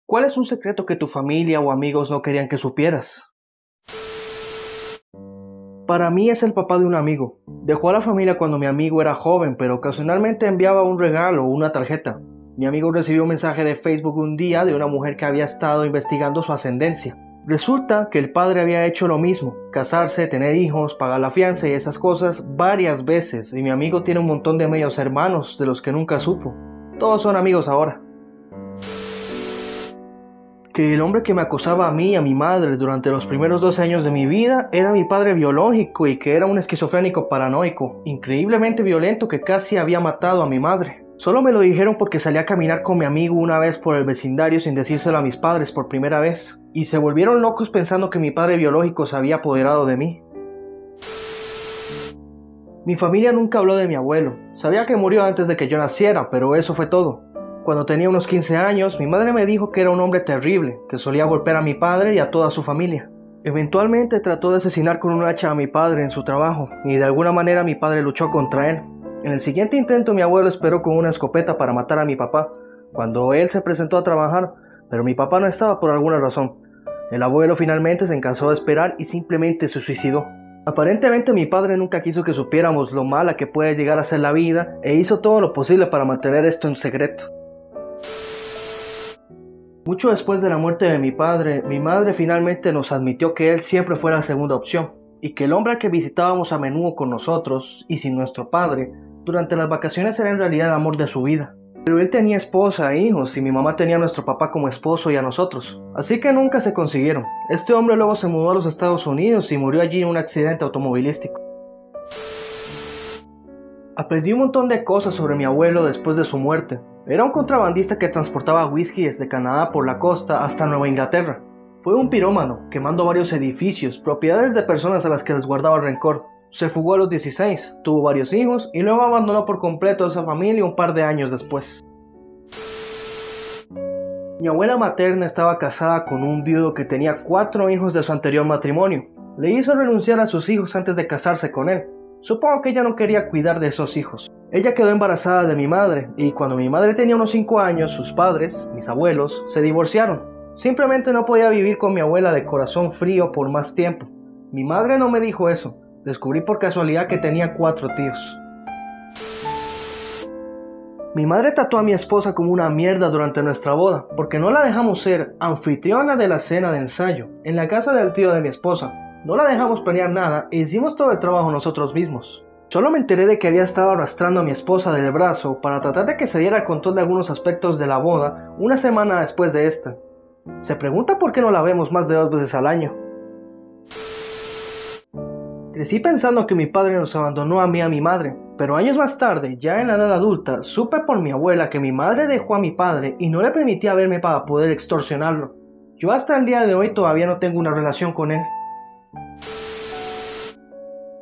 ¿Cuál es un secreto que tu familia o amigos no querían que supieras? Para mí es el papá de un amigo. Dejó a la familia cuando mi amigo era joven, pero ocasionalmente enviaba un regalo o una tarjeta. Mi amigo recibió un mensaje de Facebook un día de una mujer que había estado investigando su ascendencia. Resulta que el padre había hecho lo mismo, casarse, tener hijos, pagar la fianza y esas cosas varias veces, y mi amigo tiene un montón de medios hermanos de los que nunca supo. Todos son amigos ahora. Que el hombre que me acosaba a mí y a mi madre durante los primeros 12 años de mi vida era mi padre biológico y que era un esquizofrénico paranoico, increíblemente violento que casi había matado a mi madre. Solo me lo dijeron porque salí a caminar con mi amigo una vez por el vecindario sin decírselo a mis padres por primera vez, y se volvieron locos pensando que mi padre biológico se había apoderado de mí. Mi familia nunca habló de mi abuelo. Sabía que murió antes de que yo naciera, pero eso fue todo. Cuando tenía unos 15 años, mi madre me dijo que era un hombre terrible, que solía golpear a mi padre y a toda su familia. Eventualmente trató de asesinar con un hacha a mi padre en su trabajo, y de alguna manera mi padre luchó contra él. En el siguiente intento mi abuelo esperó con una escopeta para matar a mi papá, cuando él se presentó a trabajar, pero mi papá no estaba por alguna razón. El abuelo finalmente se cansó de esperar y simplemente se suicidó. Aparentemente mi padre nunca quiso que supiéramos lo mala que puede llegar a ser la vida e hizo todo lo posible para mantener esto en secreto. Mucho después de la muerte de mi padre, mi madre finalmente nos admitió que él siempre fue la segunda opción, y que el hombre al que visitábamos a menudo con nosotros, y sin nuestro padre, durante las vacaciones era en realidad el amor de su vida. Pero él tenía esposa e hijos, y mi mamá tenía a nuestro papá como esposo y a nosotros, así que nunca se consiguieron. Este hombre luego se mudó a los Estados Unidos y murió allí en un accidente automovilístico. Aprendí un montón de cosas sobre mi abuelo después de su muerte. Era un contrabandista que transportaba whisky desde Canadá por la costa hasta Nueva Inglaterra. Fue un pirómano, quemando varios edificios, propiedades de personas a las que les guardaba rencor. Se fugó a los 16, tuvo varios hijos y luego abandonó por completo a esa familia un par de años después. Mi abuela materna estaba casada con un viudo que tenía 4 hijos de su anterior matrimonio. Le hizo renunciar a sus hijos antes de casarse con él. Supongo que ella no quería cuidar de esos hijos. Ella quedó embarazada de mi madre, y cuando mi madre tenía unos 5 años, sus padres, mis abuelos, se divorciaron. Simplemente no podía vivir con mi abuela de corazón frío por más tiempo. Mi madre no me dijo eso. Descubrí por casualidad que tenía 4 tíos. Mi madre trató a mi esposa como una mierda durante nuestra boda, porque no la dejamos ser anfitriona de la cena de ensayo, en la casa del tío de mi esposa. No la dejamos planear nada e hicimos todo el trabajo nosotros mismos. Solo me enteré de que había estado arrastrando a mi esposa del brazo para tratar de que se diera control de algunos aspectos de la boda una semana después de esta. Se pregunta por qué no la vemos más de 2 veces al año. Crecí pensando que mi padre nos abandonó a mí y a mi madre, pero años más tarde, ya en la edad adulta, supe por mi abuela que mi madre dejó a mi padre y no le permitía verme para poder extorsionarlo. Yo hasta el día de hoy todavía no tengo una relación con él.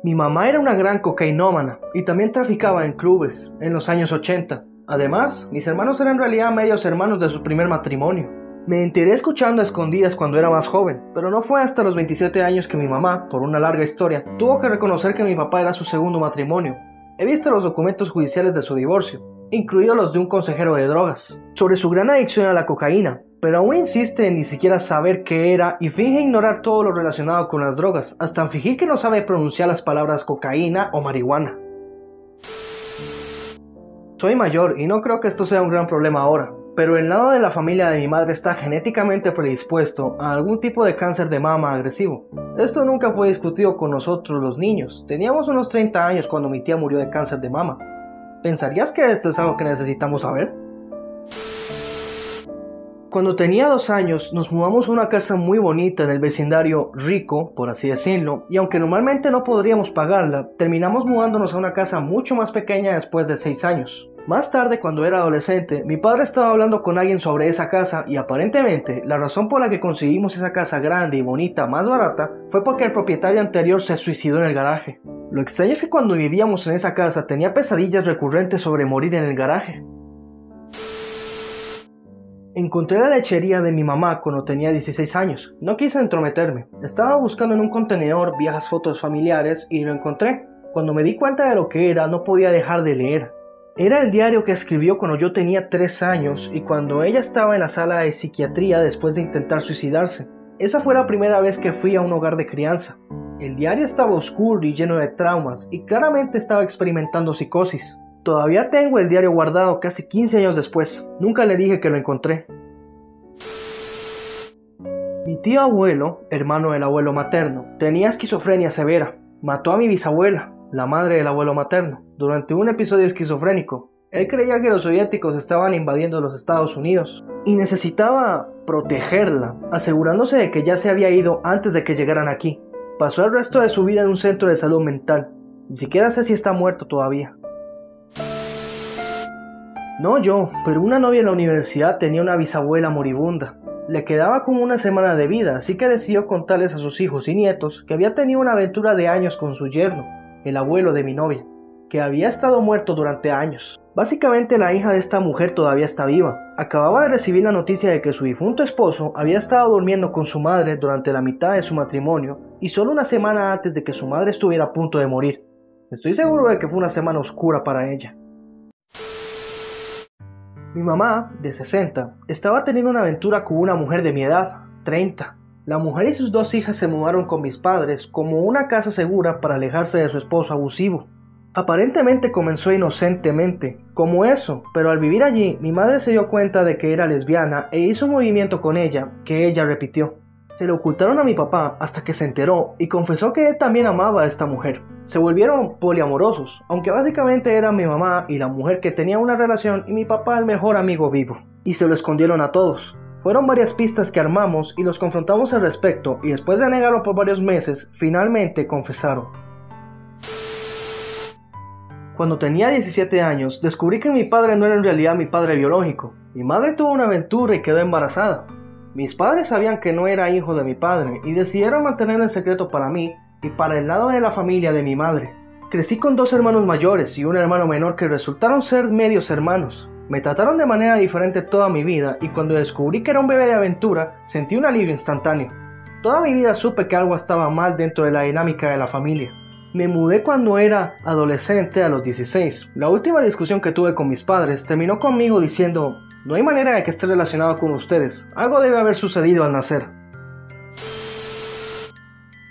Mi mamá era una gran cocainómana y también traficaba en clubes en los años 80. Además, mis hermanos eran en realidad medios hermanos de su primer matrimonio. Me enteré escuchando a escondidas cuando era más joven, pero no fue hasta los 27 años que mi mamá, por una larga historia, tuvo que reconocer que mi papá era su segundo matrimonio. He visto los documentos judiciales de su divorcio, incluidos los de un consejero de drogas, sobre su gran adicción a la cocaína, pero aún insiste en ni siquiera saber qué era y finge ignorar todo lo relacionado con las drogas, hasta fingir que no sabe pronunciar las palabras cocaína o marihuana. Soy mayor y no creo que esto sea un gran problema ahora, pero el lado de la familia de mi madre está genéticamente predispuesto a algún tipo de cáncer de mama agresivo. Esto nunca fue discutido con nosotros los niños. Teníamos unos 30 años cuando mi tía murió de cáncer de mama. ¿Pensarías que esto es algo que necesitamos saber? Cuando tenía 2 años, nos mudamos a una casa muy bonita en el vecindario rico, por así decirlo, y aunque normalmente no podríamos pagarla, terminamos mudándonos a una casa mucho más pequeña después de 6 años. Más tarde, cuando era adolescente, mi padre estaba hablando con alguien sobre esa casa y aparentemente la razón por la que conseguimos esa casa grande y bonita más barata fue porque el propietario anterior se suicidó en el garaje. Lo extraño es que cuando vivíamos en esa casa tenía pesadillas recurrentes sobre morir en el garaje. Encontré la lechería de mi mamá cuando tenía 16 años. No quise entrometerme. Estaba buscando en un contenedor viejas fotos familiares y lo encontré. Cuando me di cuenta de lo que era, no podía dejar de leer. Era el diario que escribió cuando yo tenía 3 años y cuando ella estaba en la sala de psiquiatría después de intentar suicidarse. Esa fue la primera vez que fui a un hogar de crianza. El diario estaba oscuro y lleno de traumas y claramente estaba experimentando psicosis. Todavía tengo el diario guardado casi 15 años después. Nunca le dije que lo encontré. Mi tío abuelo, hermano del abuelo materno, tenía esquizofrenia severa. Mató a mi bisabuela, la madre del abuelo materno, durante un episodio esquizofrénico. Él creía que los soviéticos estaban invadiendo los Estados Unidos y necesitaba protegerla, asegurándose de que ya se había ido antes de que llegaran aquí. Pasó el resto de su vida en un centro de salud mental. Ni siquiera sé si está muerto todavía. No yo, pero una novia en la universidad tenía una bisabuela moribunda. Le quedaba como una semana de vida, así que decidió contarles a sus hijos y nietos que había tenido una aventura de años con su yerno, el abuelo de mi novia, que había estado muerto durante años. Básicamente la hija de esta mujer todavía está viva. Acababa de recibir la noticia de que su difunto esposo había estado durmiendo con su madre durante la mitad de su matrimonio y solo una semana antes de que su madre estuviera a punto de morir. Estoy seguro de que fue una semana oscura para ella. Mi mamá, de 60, estaba teniendo una aventura con una mujer de mi edad, 30. La mujer y sus 2 hijas se mudaron con mis padres como una casa segura para alejarse de su esposo abusivo. Aparentemente comenzó inocentemente, como eso, pero al vivir allí, mi madre se dio cuenta de que era lesbiana e hizo un movimiento con ella, que ella repitió. Se lo ocultaron a mi papá hasta que se enteró y confesó que él también amaba a esta mujer. Se volvieron poliamorosos, aunque básicamente era mi mamá y la mujer que tenía una relación y mi papá el mejor amigo vivo. Y se lo escondieron a todos. Fueron varias pistas que armamos y los confrontamos al respecto y después de negarlo por varios meses, finalmente confesaron. Cuando tenía 17 años, descubrí que mi padre no era en realidad mi padre biológico. Mi madre tuvo una aventura y quedó embarazada. Mis padres sabían que no era hijo de mi padre y decidieron mantenerlo en secreto para mí y para el lado de la familia de mi madre. Crecí con 2 hermanos mayores y un hermano menor que resultaron ser medios hermanos. Me trataron de manera diferente toda mi vida y cuando descubrí que era un bebé de aventura, sentí un alivio instantáneo. Toda mi vida supe que algo estaba mal dentro de la dinámica de la familia. Me mudé cuando era adolescente a los 16. La última discusión que tuve con mis padres terminó conmigo diciendo: no hay manera de que esté relacionado con ustedes. Algo debe haber sucedido al nacer.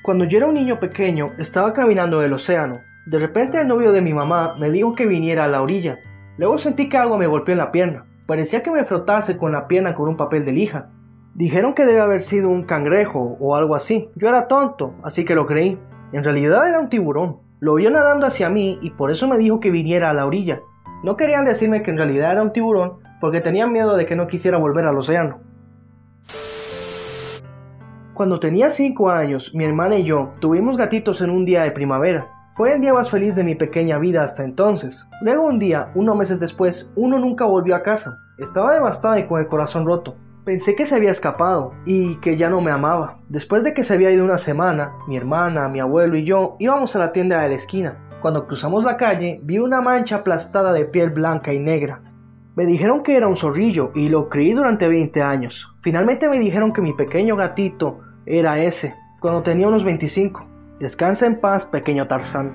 Cuando yo era un niño pequeño, estaba caminando en el océano. De repente el novio de mi mamá me dijo que viniera a la orilla. Luego sentí que algo me golpeó en la pierna. Parecía que me frotase con la pierna con un papel de lija. Dijeron que debe haber sido un cangrejo o algo así. Yo era tonto, así que lo creí. En realidad era un tiburón. Lo vio nadando hacia mí y por eso me dijo que viniera a la orilla. No querían decirme que en realidad era un tiburón porque tenían miedo de que no quisiera volver al océano. Cuando tenía 5 años, mi hermana y yo tuvimos gatitos en un día de primavera. Fue el día más feliz de mi pequeña vida hasta entonces. Luego un día, unos meses después, uno nunca volvió a casa. Estaba devastada y con el corazón roto. Pensé que se había escapado y que ya no me amaba. Después de que se había ido una semana, mi hermana, mi abuelo y yo íbamos a la tienda de la esquina. Cuando cruzamos la calle, vi una mancha aplastada de piel blanca y negra. Me dijeron que era un zorrillo y lo creí durante 20 años. Finalmente me dijeron que mi pequeño gatito era ese, cuando tenía unos 25. Descansa en paz, pequeño Tarzán.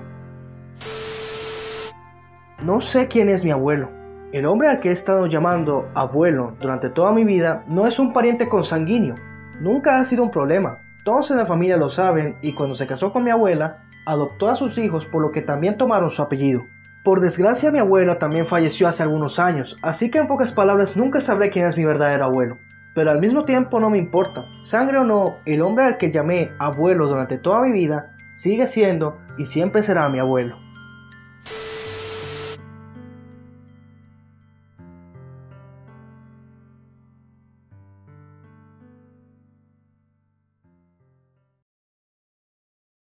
No sé quién es mi abuelo. El hombre al que he estado llamando abuelo durante toda mi vida no es un pariente consanguíneo. Nunca ha sido un problema. Todos en la familia lo saben y cuando se casó con mi abuela, adoptó a sus hijos por lo que también tomaron su apellido. Por desgracia mi abuela también falleció hace algunos años, así que en pocas palabras nunca sabré quién es mi verdadero abuelo. Pero al mismo tiempo no me importa. Sangre o no, el hombre al que llamé abuelo durante toda mi vida sigue siendo y siempre será mi abuelo.